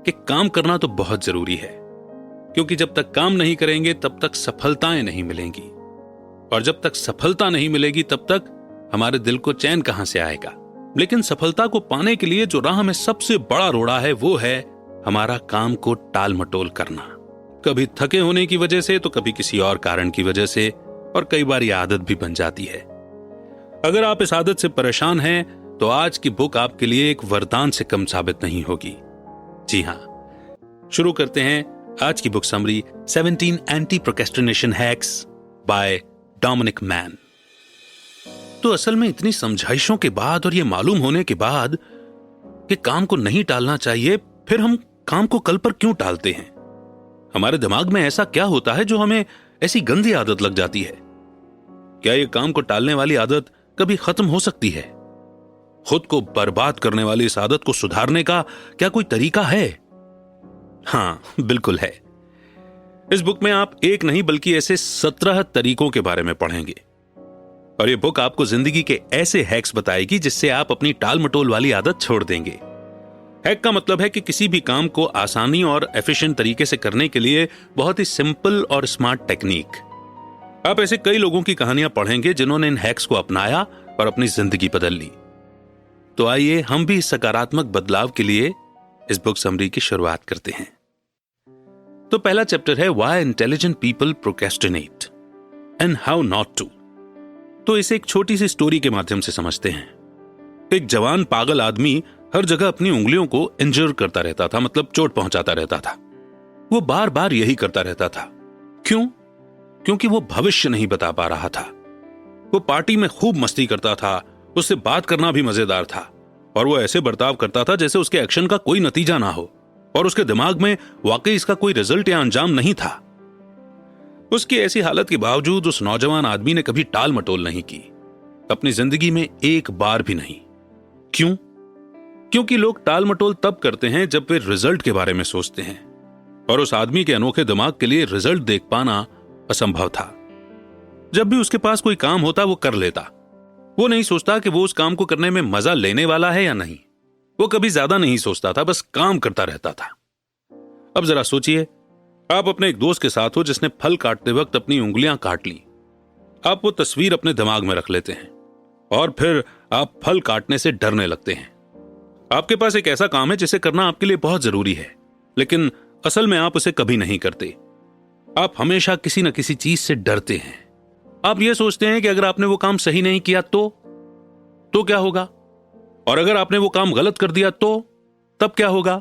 कि काम करना तो बहुत जरूरी है, क्योंकि जब तक काम नहीं करेंगे तब तक सफलताएं नहीं मिलेंगी, और जब तक सफलता नहीं मिलेगी तब तक हमारे दिल को चैन कहां से आएगा। लेकिन सफलता को पाने के लिए जो राह में सबसे बड़ा रोड़ा है वो है हमारा काम को टाल मटोल करना, कभी थके होने की वजह से तो कभी किसी और कारण की वजह से, और कई बार ये आदत भी बन जाती है। अगर आप इस आदत से परेशान हैं तो आज की बुक आपके लिए एक वरदान से कम साबित नहीं होगी। जी हां, शुरू करते हैं आज की book summary 17 anti procrastination hacks by Dominic Mann. तो असल में इतनी समझाइशों के बाद और ये मालूम होने के बाद कि काम को नहीं टालना चाहिए, फिर हम काम को कल पर क्यों टालते हैं? हमारे दिमाग में ऐसा क्या होता है जो हमें ऐसी गंदी आदत लग जाती है? क्या ये काम को टालने वाली आदत कभी खत्म हो सकती है? खुद को बर्बाद करने वाली इस आदत को सुधारने का क्या कोई तरीका है? हां, बिल्कुल है। इस बुक में आप एक नहीं बल्कि ऐसे 17 तरीकों के बारे में पढ़ेंगे, और ये बुक आपको जिंदगी के ऐसे हैक्स बताएगी जिससे आप अपनी टाल मटोल वाली आदत छोड़ देंगे। हैक का मतलब है कि किसी भी काम को आसानी और एफिशिएंट तरीके से करने के लिए बहुत ही सिंपल और स्मार्ट टेक्निक। आप ऐसे कई लोगों की कहानियां पढ़ेंगे जिन्होंने इन हैक्स को अपनाया और अपनी जिंदगी बदल ली। तो आइए हम भी इस सकारात्मक बदलाव के लिए इस बुक समरी की शुरुआत करते हैं। तो पहला चैप्टर है why intelligent people procrastinate and how not to. तो इसे एक छोटी सी स्टोरी के माध्यम से समझते हैं। एक जवान पागल आदमी हर जगह अपनी उंगलियों को इंजर करता रहता था, मतलब चोट पहुंचाता रहता था। वो बार बार यही करता रहता था। क्यों? क्योंकि वो भविष्य नहीं बता पा रहा था। वो पार्टी में खूब मस्ती करता था, उससे बात करना भी मजेदार था, और वो ऐसे बर्ताव करता था जैसे उसके एक्शन का कोई नतीजा ना हो, और उसके दिमाग में वाकई इसका कोई रिजल्ट या अंजाम नहीं था। उसकी ऐसी हालत के बावजूद उस नौजवान आदमी ने कभी टाल मटोल नहीं की, अपनी जिंदगी में एक बार भी नहीं। क्यों? क्योंकि लोग टाल मटोल तब करते हैं जब वे रिजल्ट के बारे में सोचते हैं, और उस आदमी के अनोखे दिमाग के लिए रिजल्ट देख पाना असंभव था। जब भी उसके पास कोई काम होता वो कर लेता। वो नहीं सोचता कि वो उस काम को करने में मजा लेने वाला है या नहीं। वो कभी ज्यादा नहीं सोचता था, बस काम करता रहता था। अब जरा सोचिए, आप अपने एक दोस्त के साथ हो जिसने फल काटते वक्त अपनी उंगलियां काट ली। आप वो तस्वीर अपने दिमाग में रख लेते हैं और फिर आप फल काटने से डरने लगते हैं। आपके पास एक ऐसा काम है जिसे करना आपके लिए बहुत जरूरी है, लेकिन असल में आप उसे कभी नहीं करते। आप हमेशा किसी न किसी चीज से डरते हैं। आप ये सोचते हैं कि अगर आपने वो काम सही नहीं किया तो क्या होगा, और अगर आपने वो काम गलत कर दिया तो तब क्या होगा,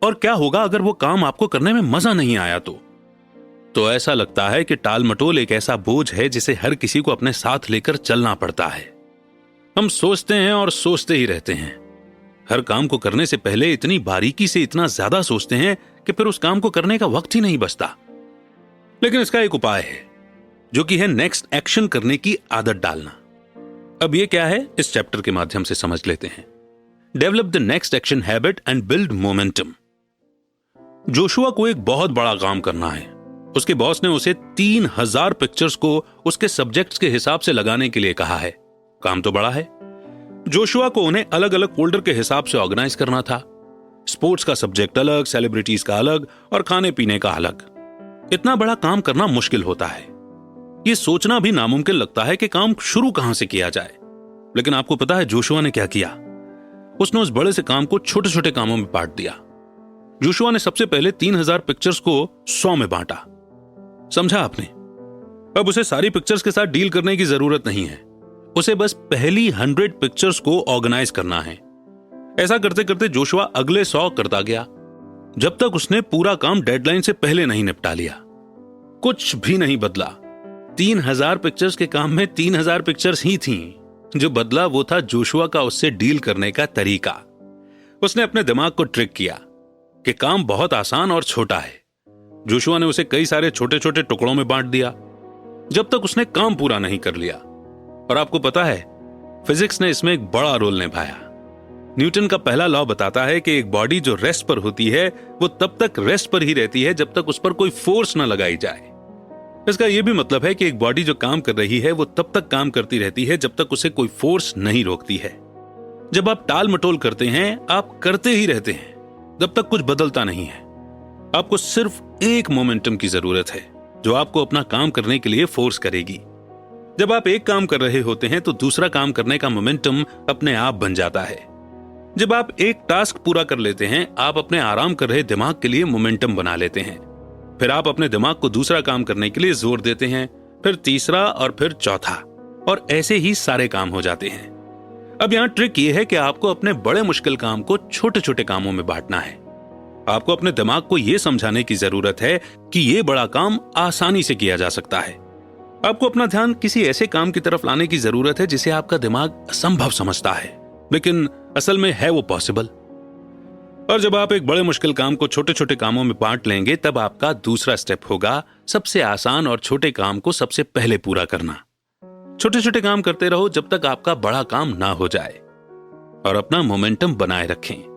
और क्या होगा अगर वो काम आपको करने में मजा नहीं आया तो ऐसा लगता है कि टाल मटोल एक ऐसा बोझ है जिसे हर किसी को अपने साथ लेकर चलना पड़ता है। हम सोचते हैं और सोचते ही रहते हैं। हर काम को करने से पहले इतनी बारीकी से इतना ज्यादा सोचते हैं कि फिर उस काम को करने का वक्त ही नहीं बचता। लेकिन इसका एक उपाय है, जो कि है नेक्स्ट एक्शन करने की आदत डालना। अब ये क्या है, इस चैप्टर के माध्यम से समझ लेते हैं। Develop the next action habit and build momentum. Joshua को एक बहुत बड़ा काम करना है। उसके बॉस ने उसे 3000 पिक्चर्स को उसके सब्जेक्ट्स के हिसाब से लगाने के लिए कहा है। काम तो बड़ा है। जोशुआ को उन्हें अलग अलग फोल्डर के हिसाब से ऑर्गेनाइज करना था। स्पोर्ट्स का सब्जेक्ट अलग, सेलिब्रिटीज का अलग, और खाने पीने का अलग। इतना बड़ा काम करना मुश्किल होता है। यह सोचना भी नामुमकिन लगता है कि काम शुरू कहां से किया जाए। लेकिन आपको पता है जोशुआ ने क्या किया? उसने उस बड़े से काम को छोटे छोटे कामों में बांट दिया। जोशुआ ने सबसे पहले 3000 पिक्चर्स को 100 में बांटा। समझा आपने? अब उसे सारी पिक्चर्स के साथ डील करने की जरूरत नहीं है। उसे बस पहली 100 पिक्चर्स को ऑर्गेनाइज करना है। ऐसा करते करते जोशुआ अगले 100 करता गया, जब तक उसने पूरा काम डेडलाइन से पहले नहीं निपटा लिया। कुछ भी नहीं बदला। 3000 पिक्चर्स के काम में 3000 पिक्चर्स ही थीं। जो बदला वो था जोशुआ का उससे डील करने का तरीका। उसने अपने दिमाग को ट्रिक किया कि काम बहुत आसान और छोटा है। जोशुआ ने उसे कई सारे छोटे छोटे टुकड़ों में बांट दिया, जब तक उसने काम पूरा नहीं कर लिया। और आपको पता है, फिजिक्स ने इसमें एक बड़ा रोल निभाया। न्यूटन का पहला लॉ बताता है कि एक बॉडी जो रेस्ट पर होती है वो तब तक रेस्ट पर ही रहती है जब तक उस पर कोई फोर्स न लगाई जाए। इसका यह भी मतलब है कि एक बॉडी जो काम कर रही है वो तब तक काम करती रहती है जब तक उसे कोई फोर्स नहीं रोकती है। जब आप टाल मटोल करते हैं, आप करते ही रहते हैं, जब तक कुछ बदलता नहीं है। आपको सिर्फ एक मोमेंटम की जरूरत है जो आपको अपना काम करने के लिए फोर्स करेगी। जब आप एक काम कर रहे होते हैं तो दूसरा काम करने का मोमेंटम अपने आप बन जाता है। जब आप एक टास्क पूरा कर लेते हैं, आप अपने आराम कर रहे दिमाग के लिए मोमेंटम बना लेते हैं। फिर आप अपने दिमाग को दूसरा काम करने के लिए जोर देते हैं, फिर तीसरा और फिर चौथा, और ऐसे ही सारे काम हो जाते हैं। अब यहां ट्रिक यह है कि आपको अपने बड़े मुश्किल काम को छोटे छोटे कामों में बांटना है। आपको अपने दिमाग को यह समझाने की जरूरत है कि यह बड़ा काम आसानी से किया जा सकता है। आपको अपना ध्यान किसी ऐसे काम की तरफ लाने की जरूरत है जिसे आपका दिमाग असंभव समझता है, लेकिन असल में है वो पॉसिबल। और जब आप एक बड़े मुश्किल काम को छोटे छोटे कामों में बांट लेंगे, तब आपका दूसरा स्टेप होगा सबसे आसान और छोटे काम को सबसे पहले पूरा करना। छोटे छोटे काम करते रहो जब तक आपका बड़ा काम ना हो जाए, और अपना मोमेंटम बनाए रखें।